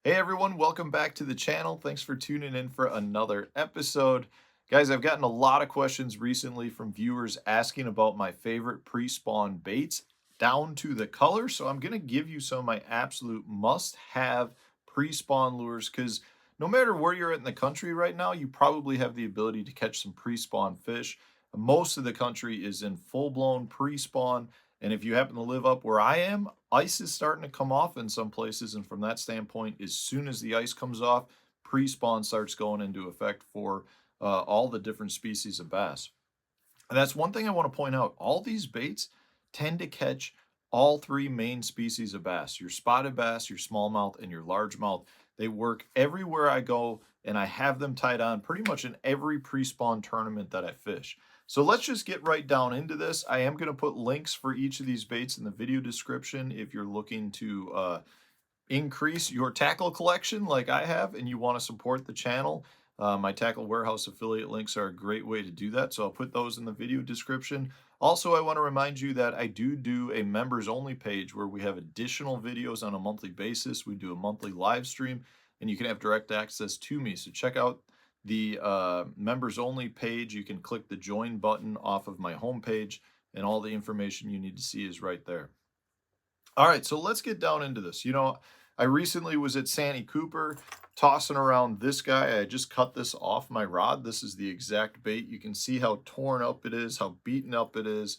Hey everyone, welcome back to the channel. Thanks for tuning in for another episode. Guys, I've gotten a lot of questions recently from viewers asking about my favorite pre-spawn baits down to the color. So I'm going to give you some of my absolute must-have pre-spawn lures because no matter where you're at in the country right now, you probably have the ability to catch some pre-spawn fish. Most of the country is in full-blown pre-spawn. And if you happen to live up where I am, ice is starting to come off in some places. And from that standpoint, as soon as the ice comes off, pre-spawn starts going into effect for all the different species of bass. And that's one thing I want to point out. All these baits tend to catch all three main species of bass: your spotted bass, your smallmouth, and your largemouth. They work everywhere I go, and I have them tied on pretty much in every pre-spawn tournament that I fish. So let's just get right down into this. I am going to put links for each of these baits in the video description if you're looking to increase your tackle collection like I have and you want to support the channel. My Tackle Warehouse affiliate links are a great way to do that, so I'll put those in the video description. Also, I want to remind you that I do a members only page where we have additional videos on a monthly basis. We do a monthly live stream and you can have direct access to me. So check out the members only page. You can click the join button off of my homepage and all the information you need to see is right there. All right, so let's get down into this. I recently was at Santee Cooper tossing around this guy. I just cut this off my rod. This is the exact bait. You can see how torn up it is, how beaten up it is.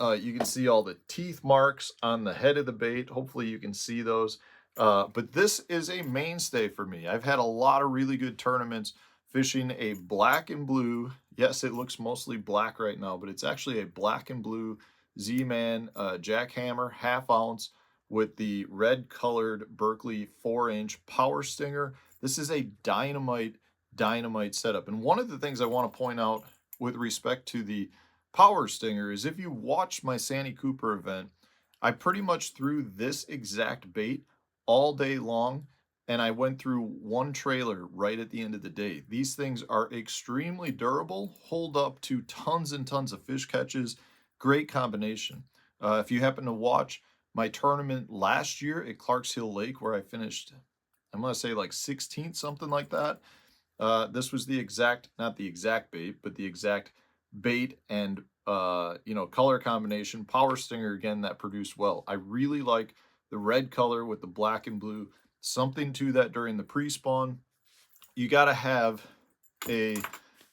You can see all the teeth marks on the head of the bait. Hopefully you can see those. But this is a mainstay for me. I've had a lot of really good tournaments fishing a black and blue. Yes, it looks mostly black right now, but it's actually a black and blue Z-Man jackhammer, 1/2 ounce, with the red colored Berkley 4-inch power stinger. This is a dynamite setup. And one of the things I want to point out with respect to the power stinger is if you watch my Santee Cooper event, I pretty much threw this exact bait all day long, and I went through one trailer right at the end of the day. These things are extremely durable, hold up to tons and tons of fish catches. Great combination. If you happen to watch my tournament last year at Clarks Hill Lake, where I finished, I'm going to say like 16th, something like that. This was the exact, not the exact bait, but the exact bait and, color combination. Power stinger, again, that produced well. I really like the red color with the black and blue. Something to that during the pre-spawn. You got to have a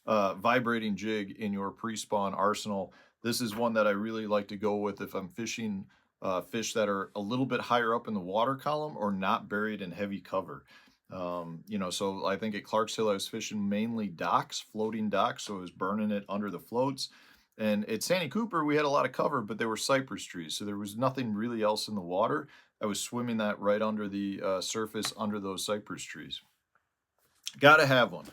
vibrating jig in your pre-spawn arsenal. This is one that I really like to go with if I'm fishing fish that are a little bit higher up in the water column or not buried in heavy cover. So I think at Clarks Hill I was fishing mainly docks, floating docks, so I was burning it under the floats. And at Santee Cooper, we had a lot of cover, but there were cypress trees, so there was nothing really else in the water. I was swimming that right under the surface under those cypress trees. Gotta have one.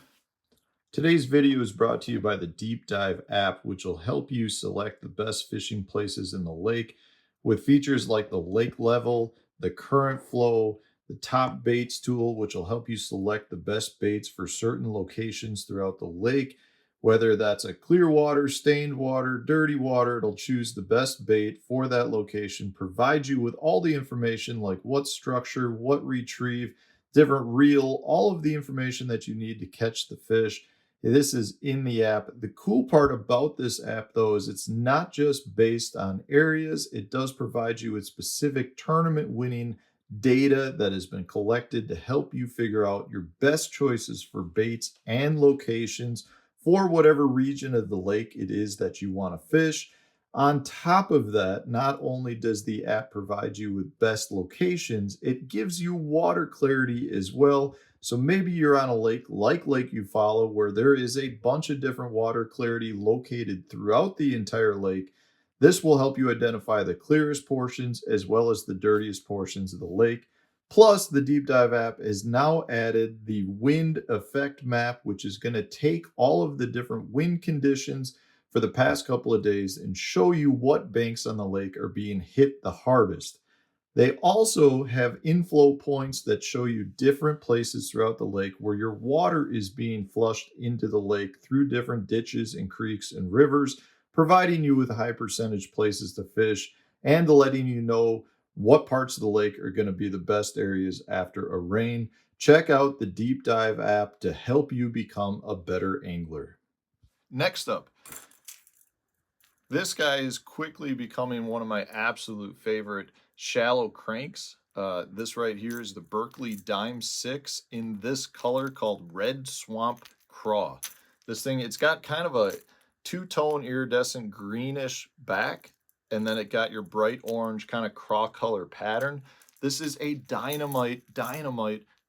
Today's video is brought to you by the Deep Dive app, which will help you select the best fishing places in the lake with features like the lake level, the current flow, the top baits tool, which will help you select the best baits for certain locations throughout the lake. Whether that's a clear water, stained water, dirty water, it'll choose the best bait for that location, provide you with all the information like what structure, what retrieve, different reel, all of the information that you need to catch the fish. This is in the app. The cool part about this app, though, is it's not just based on areas. It does provide you with specific tournament winning data that has been collected to help you figure out your best choices for baits and locations for whatever region of the lake it is that you want to fish. On top of that, not only does the app provide you with best locations, it gives you water clarity as well. So maybe you're on a lake like Lake Eufaula, where there is a bunch of different water clarity located throughout the entire lake. This will help you identify the clearest portions as well as the dirtiest portions of the lake. Plus, the Deep Dive app has now added the wind effect map, which is going to take all of the different wind conditions for the past couple of days and show you what banks on the lake are being hit the hardest. They also have inflow points that show you different places throughout the lake where your water is being flushed into the lake through different ditches and creeks and rivers, providing you with high percentage places to fish and letting you know what parts of the lake are going to be the best areas after a rain. Check out the Deep Dive app to help you become a better angler. Next up, this guy is quickly becoming one of my absolute favorite shallow cranks. This right here is the Berkeley Dime 6 in this color called Red Swamp Craw. This thing, it's got kind of a two-tone iridescent greenish back, and then it got your bright orange kind of craw color pattern. This is a dynamite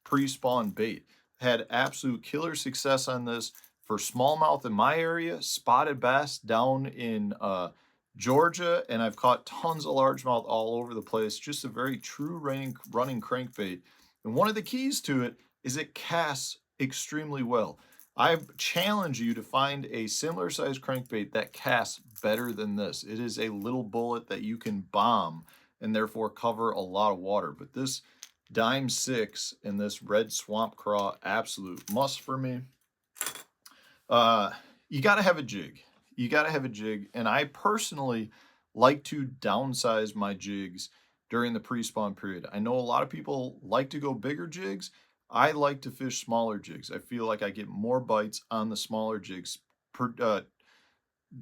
pre-spawn bait. Had absolute killer success on this for smallmouth in my area, spotted bass down in Georgia, and I've caught tons of largemouth all over the place. Just a very true running crankbait. And one of the keys to it is it casts extremely well. I challenge you to find a similar sized crankbait that casts better than this. It is a little bullet that you can bomb and therefore cover a lot of water. But this Dime 6 and this Red Swamp Craw, absolute must for me. You got to have a jig. You got to have a jig. And I personally like to downsize my jigs during the pre-spawn period. I know a lot of people like to go bigger jigs. I like to fish smaller jigs. I feel like I get more bites on the smaller jigs.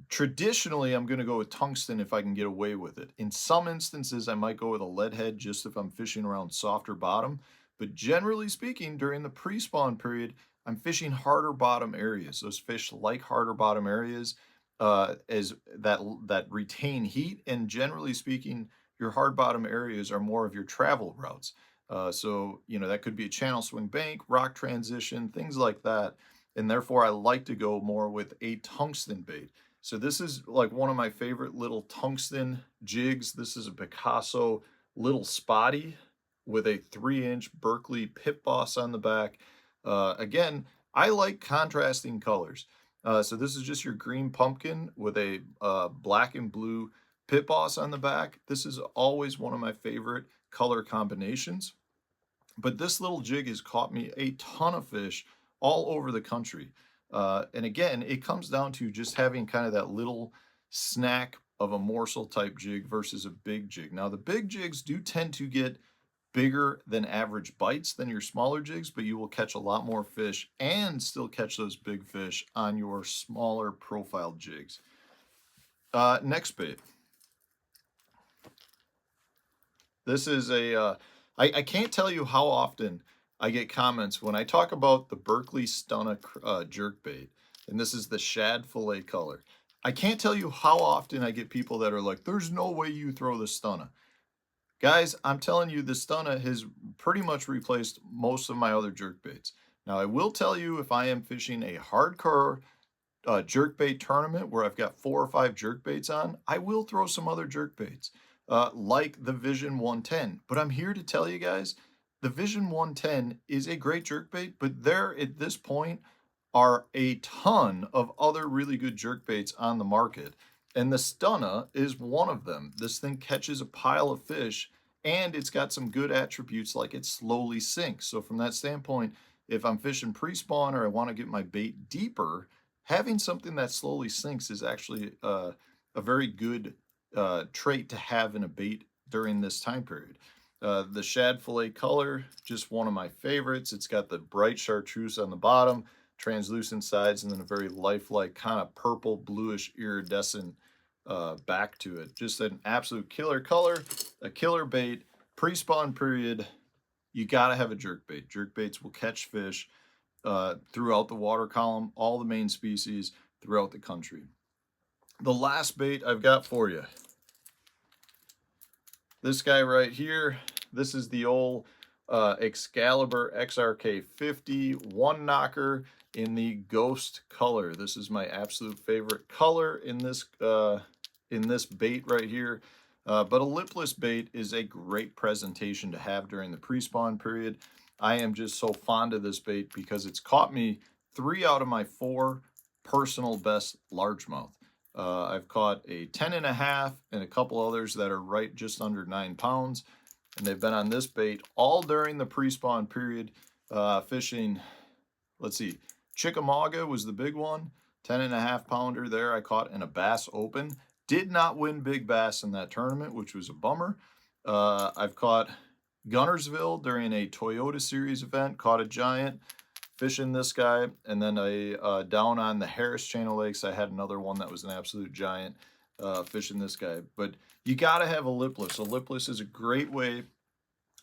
Traditionally, I'm going to go with tungsten if I can get away with it. In some instances, I might go with a lead head just if I'm fishing around softer bottom. But generally speaking, during the pre-spawn period, I'm fishing harder bottom areas. Those fish like harder bottom areas as that retain heat. And generally speaking, your hard bottom areas are more of your travel routes. So, you know, that could be a channel swing bank, rock transition, things like that. And therefore, I like to go more with a tungsten bait. So this is like one of my favorite little tungsten jigs. This is a Picasso Little Spotty with a 3-inch Berkeley Pit Boss on the back. Again, I like contrasting colors. So this is just your green pumpkin with a black and blue Pit Boss on the back. This is always one of my favorite color combinations. But this little jig has caught me a ton of fish all over the country. And again, it comes down to just having kind of that little snack of a morsel type jig versus a big jig. Now, the big jigs do tend to get bigger than average bites than your smaller jigs, but you will catch a lot more fish and still catch those big fish on your smaller profile jigs. Next bait. This is a, I can't tell you how often I get comments when I talk about the Berkeley Stunna jerkbait, and this is the shad fillet color. I can't tell you how often I get people that are like, there's no way you throw the Stunna. Guys, I'm telling you, the Stunna has pretty much replaced most of my other jerkbaits. Now, I will tell you, if I am fishing a hardcore jerkbait tournament where I've got 4 or 5 jerkbaits on, I will throw some other jerkbaits, like the Vision 110. But I'm here to tell you guys, the Vision 110 is a great jerkbait, but there at this point are a ton of other really good jerkbaits on the market. And the Stunna is one of them. This thing catches a pile of fish, and it's got some good attributes like it slowly sinks. So from that standpoint, if I'm fishing pre-spawn or I want to get my bait deeper, having something that slowly sinks is actually a very good trait to have in a bait during this time period. The shad fillet color, just one of my favorites. It's got the bright chartreuse on the bottom, translucent sides, and then a very lifelike kind of purple bluish iridescent back to it. Just an absolute killer color, a killer bait. Pre-spawn period, you got to have a jerkbait. Jerkbaits will catch fish throughout the water column, all the main species throughout the country. The last bait I've got for you, this guy right here. This is the old Xcalibur XRK 50 one knocker in the ghost color. This is my absolute favorite color in this bait right here. But a lipless bait is a great presentation to have during the pre-spawn period. I am just so fond of this bait because it's caught me 3 out of my 4 personal best largemouth. I've caught a 10.5 and a couple others that are right just under 9 pounds. And they've been on this bait all during the pre-spawn period, fishing, let's see, Chickamauga was the big one, 10.5 pounder there I caught in a Bass Open. Did not win big bass in that tournament, which was a bummer. I've caught Gunnersville during a Toyota Series event, caught a giant fishing this guy, and then down on the Harris Chain of Lakes, I had another one that was an absolute giant fishing this guy. But you got to have a lipless. A lipless is a great way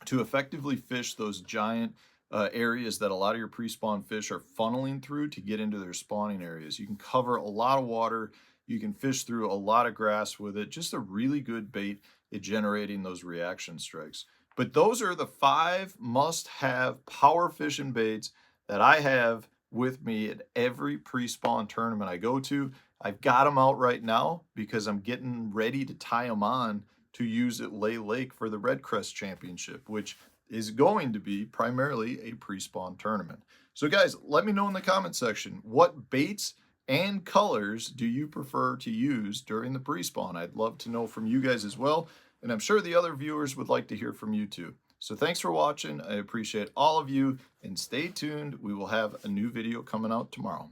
to effectively fish those giant areas that a lot of your pre-spawn fish are funneling through to get into their spawning areas. You can cover a lot of water. You can fish through a lot of grass with it. Just a really good bait at generating those reaction strikes. But those are the 5 must-have power fishing baits that I have with me at every pre-spawn tournament I go to. I've got them out right now because I'm getting ready to tie them on to use at Lay Lake for the Redcrest Championship, which is going to be primarily a pre-spawn tournament. So guys, let me know in the comment section, what baits and colors do you prefer to use during the pre-spawn? I'd love to know from you guys as well, and I'm sure the other viewers would like to hear from you too. So thanks for watching. I appreciate all of you, and stay tuned. We will have a new video coming out tomorrow.